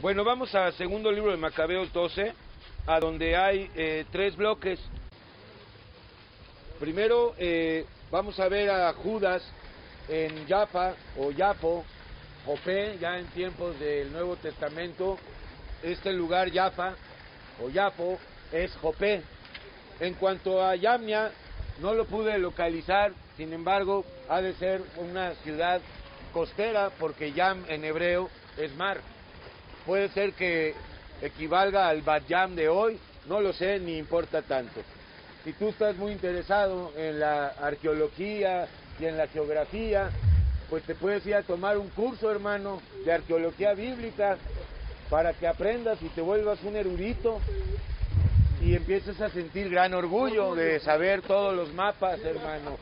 Bueno, vamos a segundo libro de Macabeos 12, a donde hay tres bloques. Primero vamos a ver a Judas en Jaffa o Japo, Jope, ya en tiempos del Nuevo Testamento. Este lugar Jaffa o Japo es Jope. En cuanto a Yamnia, no lo pude localizar, sin embargo, ha de ser una ciudad costera, porque Yam en hebreo es mar. Puede ser que equivalga al Bat Yam de hoy, no lo sé, ni importa tanto. Si tú estás muy interesado en la arqueología y en la geografía, pues te puedes ir a tomar un curso, hermano, de arqueología bíblica, para que aprendas y te vuelvas un erudito y empieces a sentir gran orgullo de saber todos los mapas, hermano.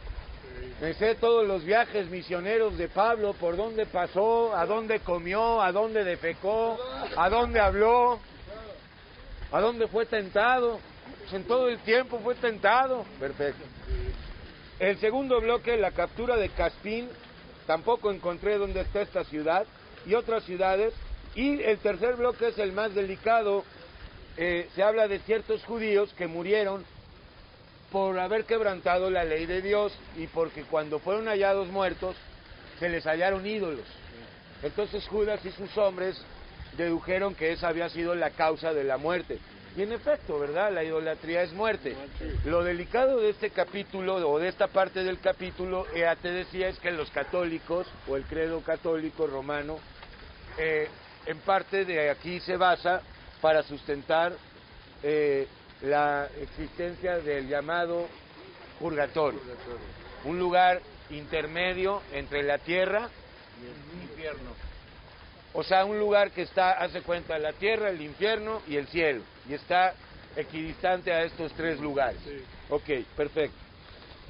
Me sé todos los viajes misioneros de Pablo, por dónde pasó, a dónde comió, a dónde defecó, a dónde habló, a dónde fue tentado. Pues en todo el tiempo fue tentado. Perfecto. El segundo bloque, la captura de Caspín, tampoco encontré dónde está esta ciudad y otras ciudades. Y el tercer bloque es el más delicado. Se habla de ciertos judíos que murieron por haber quebrantado la ley de Dios y porque cuando fueron hallados muertos se les hallaron ídolos. Entonces Judas y sus hombres dedujeron que esa había sido la causa de la muerte. Y en efecto, ¿verdad? La idolatría es muerte. Lo delicado de este capítulo, o de esta parte del capítulo, ya te decía, es que los católicos, o el credo católico romano, en parte de aquí se basa para sustentar la existencia del llamado purgatorio, un lugar intermedio entre la tierra y el infierno. O sea, un lugar que está, hace cuenta, la tierra, el infierno y el cielo, y está equidistante a estos tres lugares. Ok, perfecto.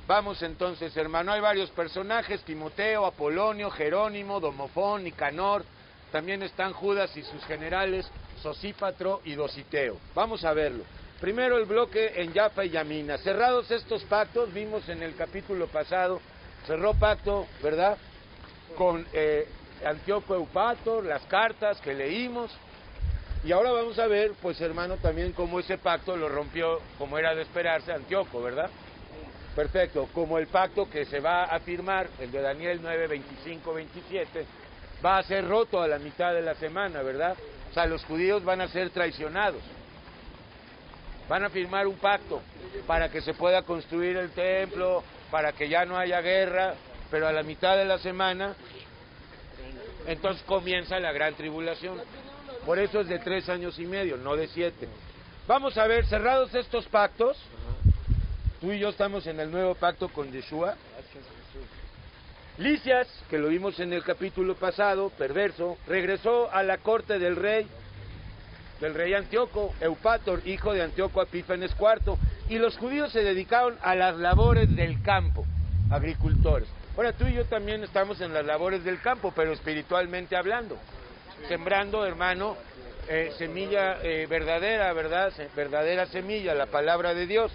Vamos entonces, hermano, hay varios personajes: Timoteo, Apolonio, Jerónimo, Domofón, Nicanor. También están Judas y sus generales, Sosípatro y Dositeo. Vamos a verlo. Primero el bloque en Jaffa y Yamina. Cerrados estos pactos, vimos en el capítulo pasado, cerró pacto, ¿verdad?, con Antíoco Eupator, las cartas que leímos. Y ahora vamos a ver, pues hermano, también cómo ese pacto lo rompió, como era de esperarse, Antíoco, ¿verdad? Perfecto, como el pacto que se va a firmar, el de Daniel 9, 25, 27, va a ser roto a la mitad de la semana, ¿verdad? O sea, los judíos van a ser traicionados. Van a firmar un pacto para que se pueda construir el templo, para que ya no haya guerra, pero a la mitad de la semana, entonces comienza la gran tribulación. Por eso es de 3 años y medio, no de 7. Vamos a ver, cerrados estos pactos, tú y yo estamos en el nuevo pacto con Yeshua. Lisias, que lo vimos en el capítulo pasado, perverso, regresó a la corte del rey Antíoco Eupator, hijo de Antíoco Epífanes IV, y los judíos se dedicaron a las labores del campo, agricultores. Ahora tú y yo también estamos en las labores del campo, pero espiritualmente hablando, sembrando, hermano, semilla verdadera, ¿verdad? Verdadera semilla, la palabra de Dios.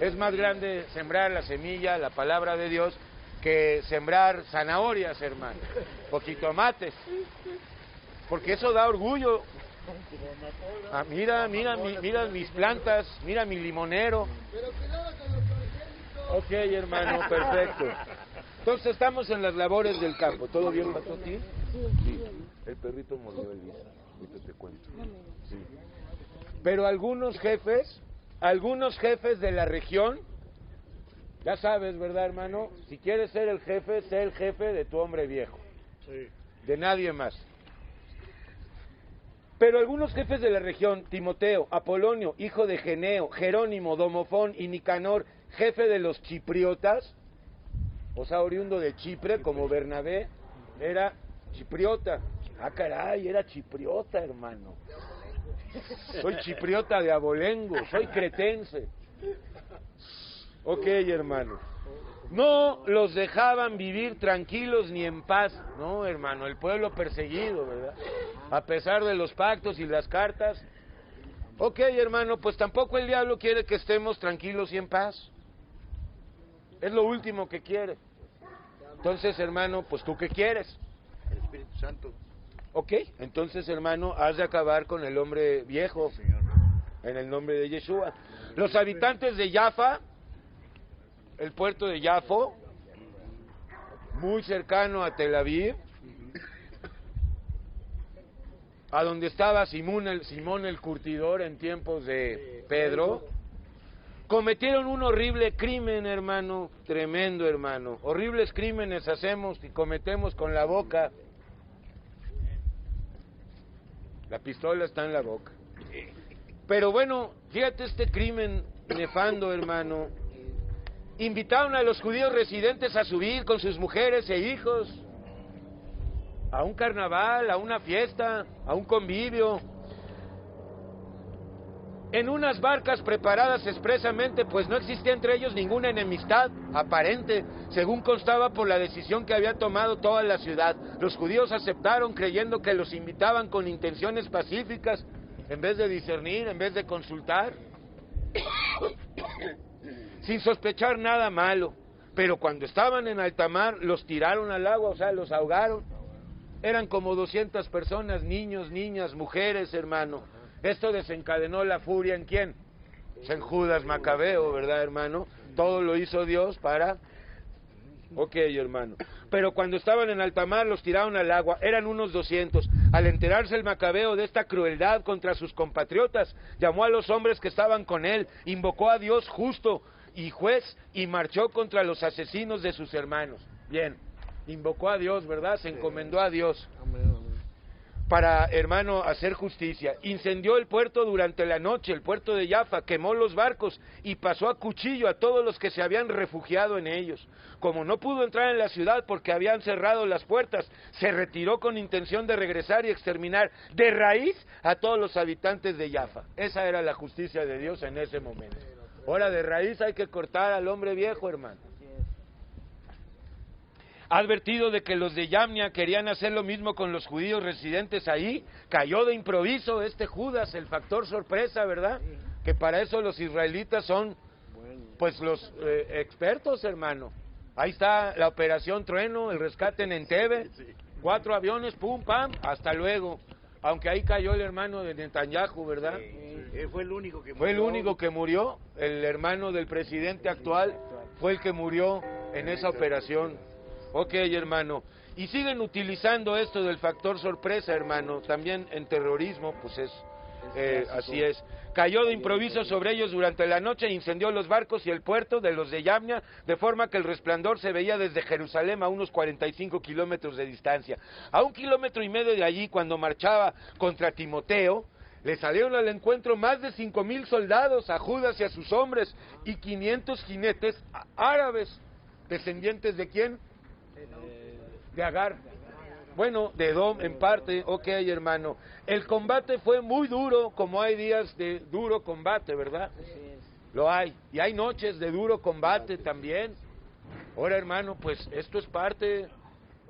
Es más grande sembrar la semilla, la palabra de Dios, que sembrar zanahorias, hermano, o jitomates, porque eso da orgullo. Ah, mira mis plantas, mira mi limonero. Ok, hermano, perfecto. Entonces estamos en las labores del campo. ¿Todo bien, Patoti? Sí. El perrito mordió el Elisa. Ahorita te cuento. Sí. Pero algunos jefes de la región, ya sabes, ¿verdad, hermano? Si quieres ser el jefe, sé el jefe de tu hombre viejo. De nadie más. Pero algunos jefes de la región, Timoteo, Apolonio, hijo de Geneo, Jerónimo, Domofón y Nicanor, jefe de los chipriotas, o sea, oriundo de Chipre, como Bernabé, era chipriota. Ah, caray, era chipriota, hermano. Soy chipriota de abolengo, soy cretense. Ok, hermano. No los dejaban vivir tranquilos ni en paz, no, hermano, el pueblo perseguido, ¿verdad? A pesar de los pactos y las cartas. Ok, hermano, pues tampoco el diablo quiere que estemos tranquilos y en paz. Es lo último que quiere. Entonces, hermano, pues ¿tú qué quieres? El Espíritu Santo. Ok, entonces hermano, has de acabar con el hombre viejo, en el nombre de Yeshua. Los habitantes de Jaffa, el puerto de Jafo, muy cercano a Tel Aviv, a donde estaba Simón el curtidor en tiempos de Pedro, cometieron un horrible crimen, hermano, tremendo, hermano. Horribles crímenes hacemos y cometemos con la boca. La pistola está en la boca. Pero bueno, fíjate este crimen nefando, hermano. Invitaron a los judíos residentes a subir con sus mujeres e hijos a un carnaval, a una fiesta, a un convivio, en unas barcas preparadas expresamente, pues no existía entre ellos ninguna enemistad aparente, según constaba por la decisión que había tomado toda la ciudad. Los judíos aceptaron creyendo que los invitaban con intenciones pacíficas, en vez de discernir, en vez de consultar, sin sospechar nada malo. Pero cuando estaban en alta mar, los tiraron al agua, o sea, los ahogaron. Eran como 200 personas, niños, niñas, mujeres, hermano. Esto desencadenó la furia ¿en quién? Pues en Judas Macabeo, ¿verdad, hermano? Todo lo hizo Dios para... Ok, hermano. Pero cuando estaban en alta mar, los tiraron al agua. Eran unos 200. Al enterarse el Macabeo de esta crueldad contra sus compatriotas, llamó a los hombres que estaban con él, invocó a Dios justo y juez y marchó contra los asesinos de sus hermanos. Bien, invocó a Dios, ¿verdad? Se encomendó a Dios para, hermano, hacer justicia. Incendió el puerto durante la noche, el puerto de Jaffa, quemó los barcos y pasó a cuchillo a todos los que se habían refugiado en ellos. Como no pudo entrar en la ciudad porque habían cerrado las puertas, se retiró con intención de regresar y exterminar de raíz a todos los habitantes de Jaffa. Esa era la justicia de Dios en ese momento. Ahora, de raíz hay que cortar al hombre viejo, hermano. Ha advertido de que los de Yamnia querían hacer lo mismo con los judíos residentes ahí. Cayó de improviso este Judas, el factor sorpresa, ¿verdad? Que para eso los israelitas son, pues, los expertos, hermano. Ahí está la operación Trueno, el rescate en Entebbe. 4 aviones, pum, pam, hasta luego. Aunque ahí cayó el hermano de Netanyahu, ¿verdad? Fue el único que murió. Fue el único que murió. El hermano del presidente actual fue el que murió en esa operación. Ok, hermano. Y siguen utilizando esto del factor sorpresa, hermano. También en terrorismo, pues así es. Cayó de improviso sobre ellos durante la noche e incendió los barcos y el puerto de los de Yamnia, de forma que el resplandor se veía desde Jerusalén a unos 45 kilómetros de distancia. A 1,5 kilómetros de allí, cuando marchaba contra Timoteo, le salieron al encuentro más de 5,000 soldados, a Judas y a sus hombres, y 500 jinetes árabes. ¿Descendientes de quién? De Agar. Bueno, de Edom en parte. Ok, hermano. El combate fue muy duro, como hay días de duro combate, ¿verdad? Lo hay. Y hay noches de duro combate también. Ahora, hermano, pues esto es parte,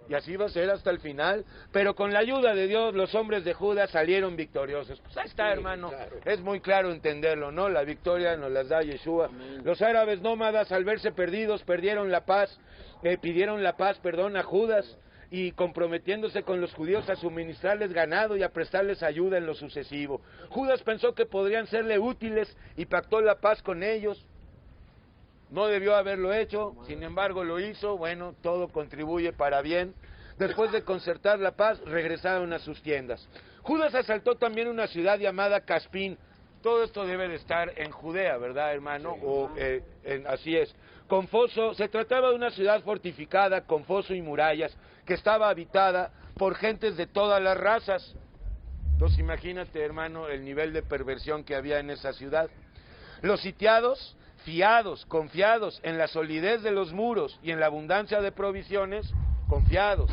y así va a ser hasta el final. Pero con la ayuda de Dios, los hombres de Judá salieron victoriosos. Pues ahí está, hermano. Es muy claro entenderlo, ¿no? La victoria nos las da Yeshua. Los árabes nómadas, al verse perdidos, pidieron la paz, a Judas, y comprometiéndose con los judíos a suministrarles ganado y a prestarles ayuda en lo sucesivo. Judas pensó que podrían serle útiles y pactó la paz con ellos. No debió haberlo hecho, sin embargo lo hizo. Bueno, todo contribuye para bien. Después de concertar la paz, regresaron a sus tiendas. Judas asaltó también una ciudad llamada Caspín. Todo esto debe de estar en Judea, ¿verdad, hermano? Así es. Con foso, se trataba de una ciudad fortificada, con foso y murallas, que estaba habitada por gentes de todas las razas. Entonces imagínate, hermano, el nivel de perversión que había en esa ciudad. Los sitiados, fiados, confiados en la solidez de los muros y en la abundancia de provisiones, confiados.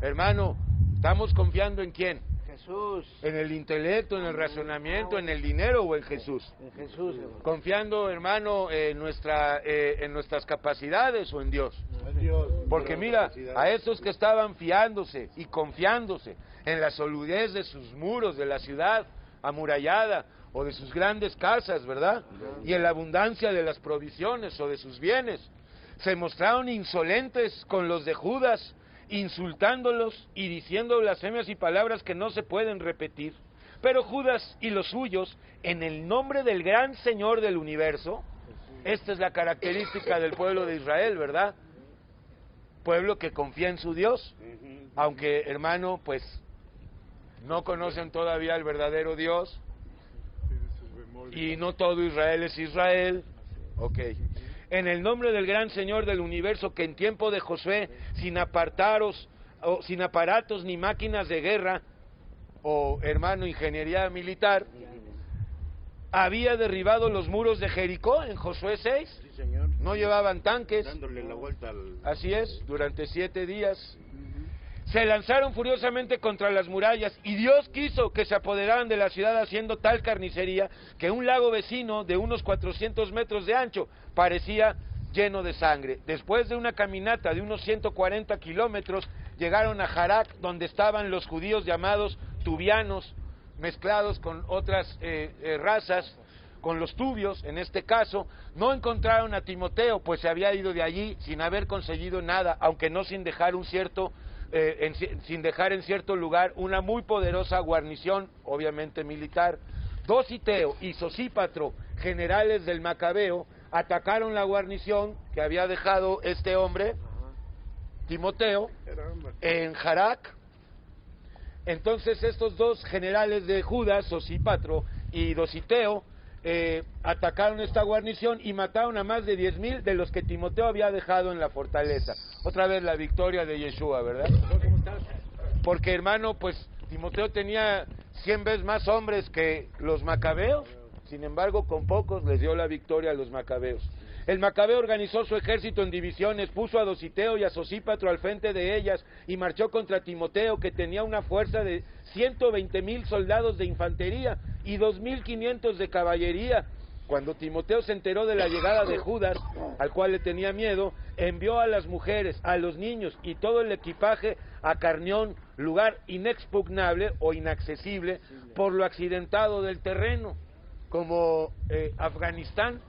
Hermano, ¿estamos confiando en quién? Jesús. ¿En el intelecto, en el razonamiento, en el dinero o en Jesús? En Jesús, hermano. Confiando, hermano, en nuestras capacidades o en Dios. En Dios. Porque mira, a esos que estaban fiándose y confiándose en la solidez de sus muros, de la ciudad amurallada o de sus grandes casas, ¿verdad? Y en la abundancia de las provisiones o de sus bienes, se mostraron insolentes con los de Judas insultándolos y diciendo blasfemias y palabras que no se pueden repetir. Pero Judas y los suyos, en el nombre del gran Señor del universo, esta es la característica del pueblo de Israel, ¿verdad? Pueblo que confía en su Dios, aunque, hermano, pues no conocen todavía el verdadero Dios, y no todo Israel es Israel. Ok. En el nombre del gran Señor del universo, que en tiempo de Josué, sin aparatos ni máquinas de guerra, o hermano, ingeniería militar, había derribado los muros de Jericó en Josué 6. Sí, señor. No llevaban tanques. Dándole la vuelta al... Así es, durante 7 días. Se lanzaron furiosamente contra las murallas y Dios quiso que se apoderaran de la ciudad haciendo tal carnicería que un lago vecino de unos 400 metros de ancho parecía lleno de sangre. Después de una caminata de unos 140 kilómetros llegaron a Jarak, donde estaban los judíos llamados tubianos, mezclados con otras razas, con los tubios en este caso. No encontraron a Timoteo, pues se había ido de allí sin haber conseguido nada, aunque no sin dejar sin dejar en cierto lugar una muy poderosa guarnición, obviamente militar. Dositeo y Sosípatro, generales del Macabeo, atacaron la guarnición que había dejado este hombre, Timoteo, en Jarak. Entonces estos dos generales de Judas, Sosípatro y Dositeo, atacaron esta guarnición y mataron a más de 10,000 de los que Timoteo había dejado en la fortaleza. Otra vez la victoria de Yeshua, ¿verdad? Porque, hermano, pues Timoteo tenía 100 veces más hombres que los macabeos, sin embargo con pocos les dio la victoria a los macabeos. El macabeo organizó su ejército en divisiones, puso a Dositeo y a Sosípatro al frente de ellas y marchó contra Timoteo, que tenía una fuerza de 120,000 soldados de infantería y 2,500 de caballería. Cuando Timoteo se enteró de la llegada de Judas, al cual le tenía miedo, envió a las mujeres, a los niños y todo el equipaje a Carnión, lugar inexpugnable o inaccesible por lo accidentado del terreno, como Afganistán.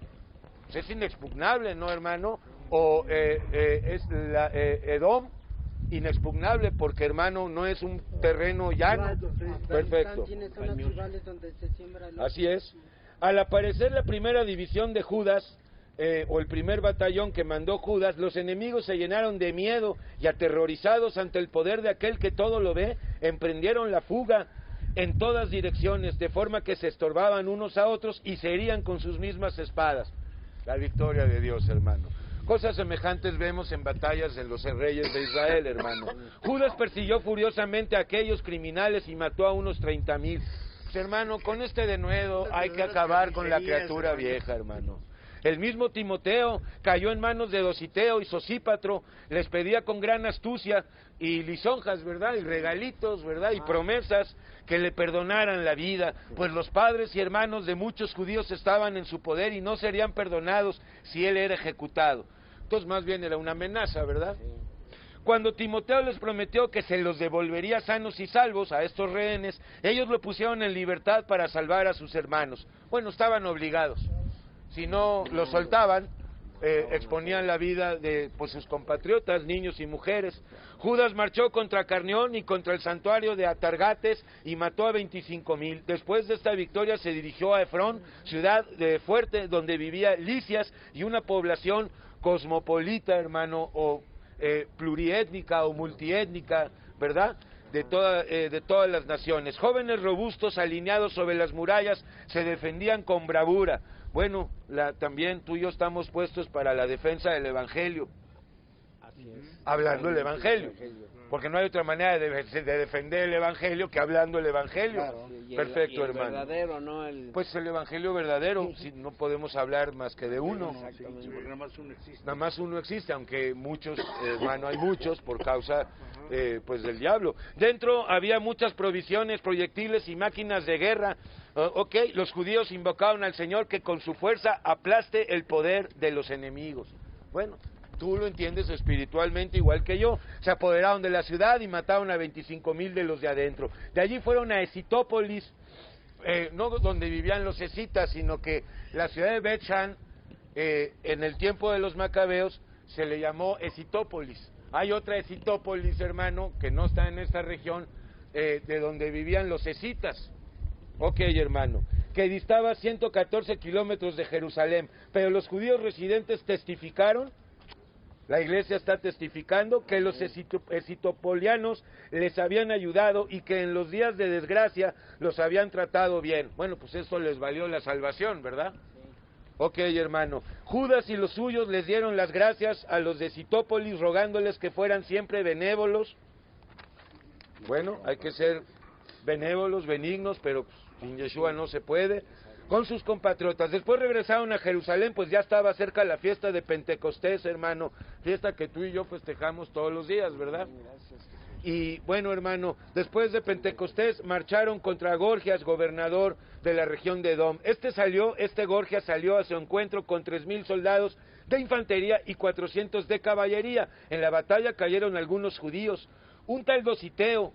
Es inexpugnable, ¿no, hermano? O es la Edom, inexpugnable, porque, hermano, no es un terreno llano. Perfecto. Así es. Al aparecer la primera división de Judas, o el primer batallón que mandó Judas, los enemigos se llenaron de miedo y, aterrorizados ante el poder de aquel que todo lo ve, emprendieron la fuga en todas direcciones, de forma que se estorbaban unos a otros y se herían con sus mismas espadas. La victoria de Dios, hermano. Cosas semejantes vemos en batallas de los reyes de Israel, hermano. Judas persiguió furiosamente a aquellos criminales y mató a unos 30,000. Pues, hermano, con este denuedo hay que acabar con la criatura vieja, hermano. El mismo Timoteo cayó en manos de Dositeo y Sosípatro, les pedía con gran astucia y lisonjas, ¿verdad? Y regalitos, ¿verdad? Y promesas que le perdonaran la vida, pues los padres y hermanos de muchos judíos estaban en su poder y no serían perdonados si él era ejecutado. Entonces más bien era una amenaza, ¿verdad? Cuando Timoteo les prometió que se los devolvería sanos y salvos a estos rehenes, ellos lo pusieron en libertad para salvar a sus hermanos. Bueno, estaban obligados. Si no los soltaban, exponían la vida de sus compatriotas, niños y mujeres. Judas marchó contra Carnión y contra el santuario de Atargates y mató a 25,000. Después de esta victoria se dirigió a Efrón, ciudad fuerte donde vivía Lisias y una población cosmopolita, hermano, o pluriétnica o multiétnica, ¿verdad? De todas las naciones. Jóvenes robustos alineados sobre las murallas se defendían con bravura. Bueno, también tú y yo estamos puestos para la defensa del Evangelio. Así es. Hablando el Evangelio. Porque no hay otra manera de defender el Evangelio que hablando el Evangelio. Claro. Perfecto, el hermano. Verdadero, ¿no? Pues el Evangelio verdadero, si no podemos hablar más que de uno. Exactamente. Porque nada más uno existe. Nada más uno existe, aunque muchos, hermano, hay muchos por causa pues del diablo. Dentro había muchas provisiones, proyectiles y máquinas de guerra. Los judíos invocaron al Señor que con su fuerza aplaste el poder de los enemigos. Bueno, tú lo entiendes espiritualmente igual que yo. Se apoderaron de la ciudad y mataron a 25,000 de los de adentro. De allí fueron a Esitópolis, no donde vivían los escitas, sino que la ciudad de Bet-Shan, en el tiempo de los macabeos, se le llamó Esitópolis. Hay otra Escitópolis, hermano, que no está en esta región, de donde vivían los escitas. Ok, hermano, que distaba 114 kilómetros de Jerusalén, pero los judíos residentes testificaron, la iglesia está testificando, que los escitopolianos les habían ayudado y que en los días de desgracia los habían tratado bien. Bueno, pues eso les valió la salvación, ¿verdad? Ok, hermano. Judas y los suyos les dieron las gracias a los de Escitópolis, rogándoles que fueran siempre benévolos. Bueno, hay que ser benévolos, benignos, pero sin Yeshua no se puede, con sus compatriotas. Después regresaron a Jerusalén, pues ya estaba cerca la fiesta de Pentecostés, hermano, fiesta que tú y yo festejamos todos los días, ¿verdad? Y bueno, hermano, después de Pentecostés marcharon contra Gorgias, gobernador de la región de Edom. Gorgias salió a su encuentro con 3,000 soldados de infantería y 400 de caballería. En la batalla cayeron algunos judíos. Un tal Dositeo,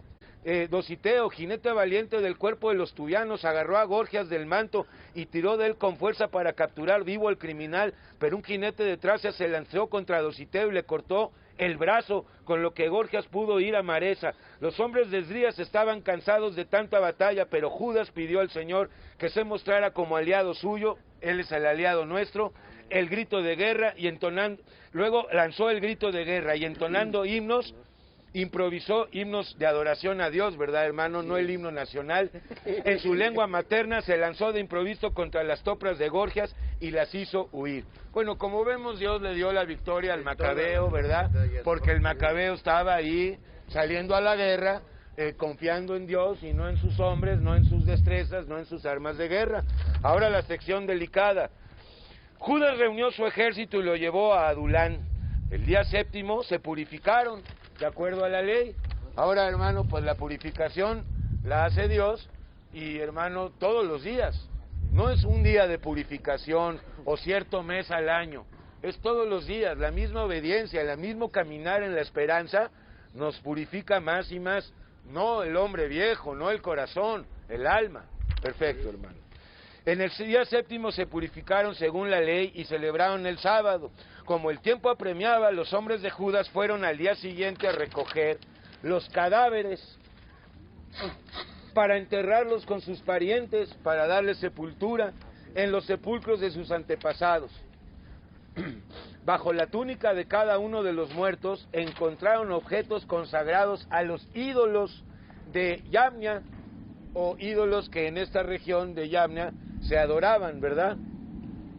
jinete valiente del cuerpo de los tubianos, agarró a Gorgias del manto y tiró de él con fuerza para capturar vivo al criminal, pero un jinete de Tracia se lanzó contra Dositeo y le cortó el brazo, con lo que Gorgias pudo ir a Maresa. Los hombres de Esdrías estaban cansados de tanta batalla, pero Judas pidió al Señor que se mostrara como aliado suyo, él es el aliado nuestro, el grito de guerra, luego lanzó el grito de guerra y entonando himnos, improvisó himnos de adoración a Dios, ¿verdad, hermano? No el himno nacional. En su lengua materna se lanzó de improviso contra las tropas de Gorgias y las hizo huir. Bueno, como vemos, Dios le dio la victoria al Macabeo, ¿verdad? Porque el Macabeo estaba ahí saliendo a la guerra, confiando en Dios y no en sus hombres, no en sus destrezas, no en sus armas de guerra. Ahora la sección delicada. Judas reunió su ejército y lo llevó a Adulán. El día 7º se purificaron de acuerdo a la ley. Ahora, hermano, pues la purificación la hace Dios y, hermano, todos los días. No es un día de purificación o cierto mes al año, es todos los días. La misma obediencia, el mismo caminar en la esperanza nos purifica más y más. No el hombre viejo, no el corazón, el alma. Perfecto, hermano. En el día 7º se purificaron según la ley y celebraron el sábado. Como el tiempo apremiaba, los hombres de Judas fueron al día siguiente a recoger los cadáveres para enterrarlos con sus parientes, para darles sepultura en los sepulcros de sus antepasados. Bajo la túnica de cada uno de los muertos encontraron objetos consagrados a los ídolos de Yamnia, o ídolos que en esta región de Yamnia se adoraban, ¿verdad?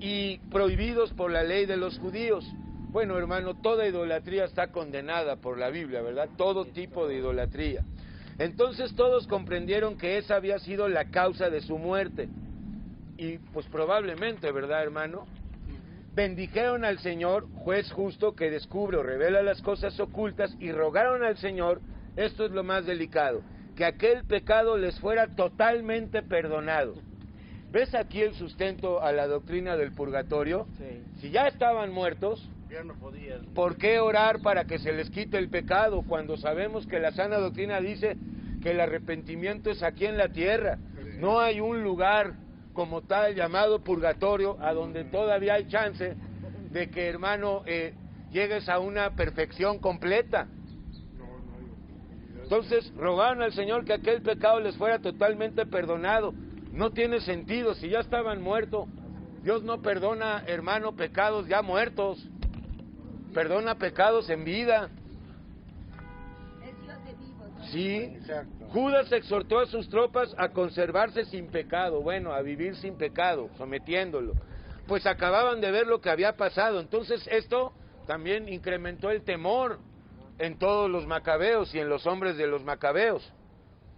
Y prohibidos por la ley de los judíos. Bueno, hermano, toda idolatría está condenada por la Biblia, ¿verdad? Todo tipo de idolatría. Entonces todos comprendieron que esa había sido la causa de su muerte. Y pues probablemente, ¿verdad, hermano? Bendijeron al Señor, juez justo, que descubre o revela las cosas ocultas, y rogaron al Señor, esto es lo más delicado, que aquel pecado les fuera totalmente perdonado. ¿Ves aquí el sustento a la doctrina del purgatorio? Sí. Si ya estaban muertos, Ya no podían. ¿por qué orar para que se les quite el pecado cuando sabemos que la sana doctrina dice que el arrepentimiento es aquí en la tierra? No hay un lugar como tal llamado purgatorio a donde todavía hay chance de que, hermano, llegues a una perfección completa. Entonces rogaron al Señor que aquel pecado les fuera totalmente perdonado. No tiene sentido, si ya estaban muertos. Dios no perdona, hermano, pecados ya muertos. Perdona pecados en vida. Es Dios de vivos, ¿no? Sí. Exacto. Judas exhortó a sus tropas a conservarse sin pecado, bueno, a vivir sin pecado, sometiéndolo. Pues acababan de ver lo que había pasado. Entonces esto también incrementó el temor en todos los macabeos y en los hombres de los macabeos.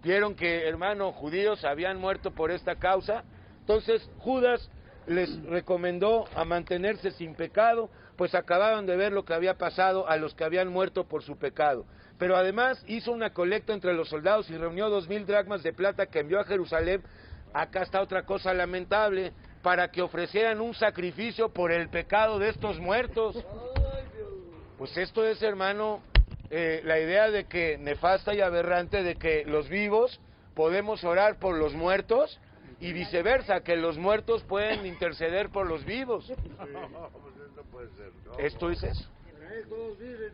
Vieron que, hermano, judíos habían muerto por esta causa. Entonces Judas les recomendó a mantenerse sin pecado, pues acababan de ver lo que había pasado a los que habían muerto por su pecado. Pero además hizo una colecta entre los soldados y reunió 2,000 dracmas de plata que envió a Jerusalén. Acá está otra cosa lamentable, para que ofrecieran un sacrificio por el pecado de estos muertos. Pues esto es, hermano, la idea de que nefasta y aberrante de que los vivos podemos orar por los muertos y viceversa, que los muertos pueden interceder por los vivos. No, pues eso puede ser. No. Esto es eso.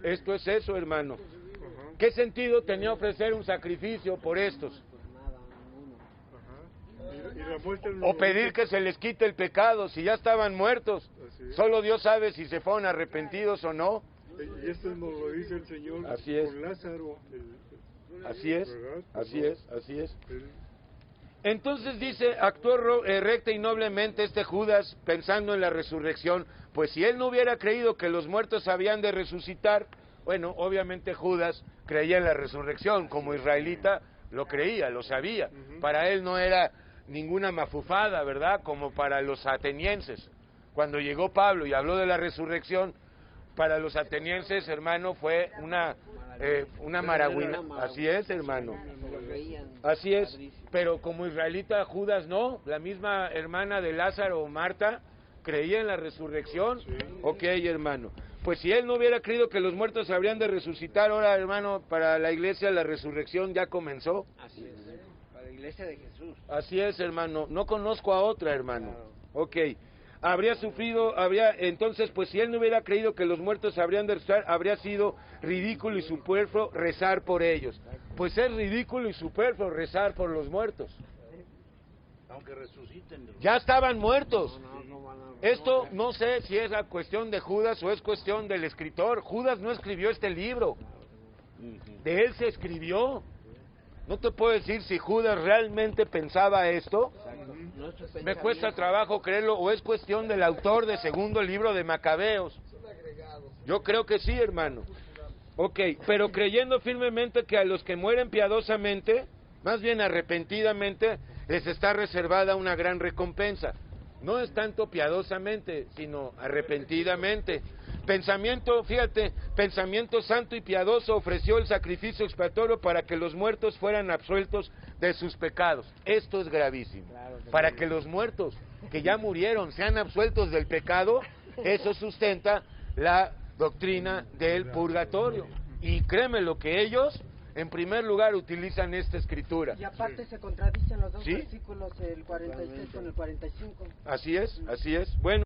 Esto es eso, hermano. ¿Qué sentido tenía ofrecer un sacrificio por estos? O pedir que se les quite el pecado si ya estaban muertos. Solo Dios sabe si se fueron arrepentidos o no. Y esto nos lo dice el Señor Así es. con Lázaro. Así es, ¿verdad? así es, así es. Él- Entonces dice, actuó recta y noblemente este Judas pensando en la resurrección, pues si él no hubiera creído que los muertos habían de resucitar, bueno, obviamente Judas creía en la resurrección, como israelita lo creía, lo sabía. Para él no era ninguna mafufada, ¿verdad? Como para los atenienses. Cuando llegó Pablo y habló de la resurrección, para los atenienses, hermano, fue una maragüina. Así es, hermano. Así es. Pero como israelita, Judas no. La misma hermana de Lázaro, Marta, creía en la resurrección. Ok, hermano. Pues si él no hubiera creído que los muertos habrían de resucitar, ahora, hermano, para la iglesia la resurrección ya comenzó. Así es, para la iglesia de Jesús. Así es, hermano. No conozco a otra, hermano. Ok. Entonces, pues si él no hubiera creído que los muertos habrían de resucitar, habría sido ridículo y superfluo rezar por ellos. Pues es ridículo y superfluo rezar por los muertos. Aunque resuciten. Ya estaban muertos. Esto no sé si es la cuestión de Judas o es cuestión del escritor. Judas no escribió este libro. De él se escribió. No te puedo decir si Judas realmente pensaba esto. Me cuesta trabajo creerlo, o es cuestión del autor de segundo libro de Macabeos. Yo creo que sí, hermano. Ok, pero creyendo firmemente que a los que mueren piadosamente, más bien arrepentidamente, les está reservada una gran recompensa. No es tanto piadosamente, sino arrepentidamente. Pensamiento santo y piadoso ofreció el sacrificio expiatorio para que los muertos fueran absueltos de sus pecados. Esto es gravísimo. Para que los muertos que ya murieron sean absueltos del pecado, eso sustenta la doctrina del purgatorio. Y créeme lo que ellos, en primer lugar, utilizan esta escritura. Y aparte se contradicen los dos ¿Sí? versículos, el 46 con el 45. Así es, así es. Bueno.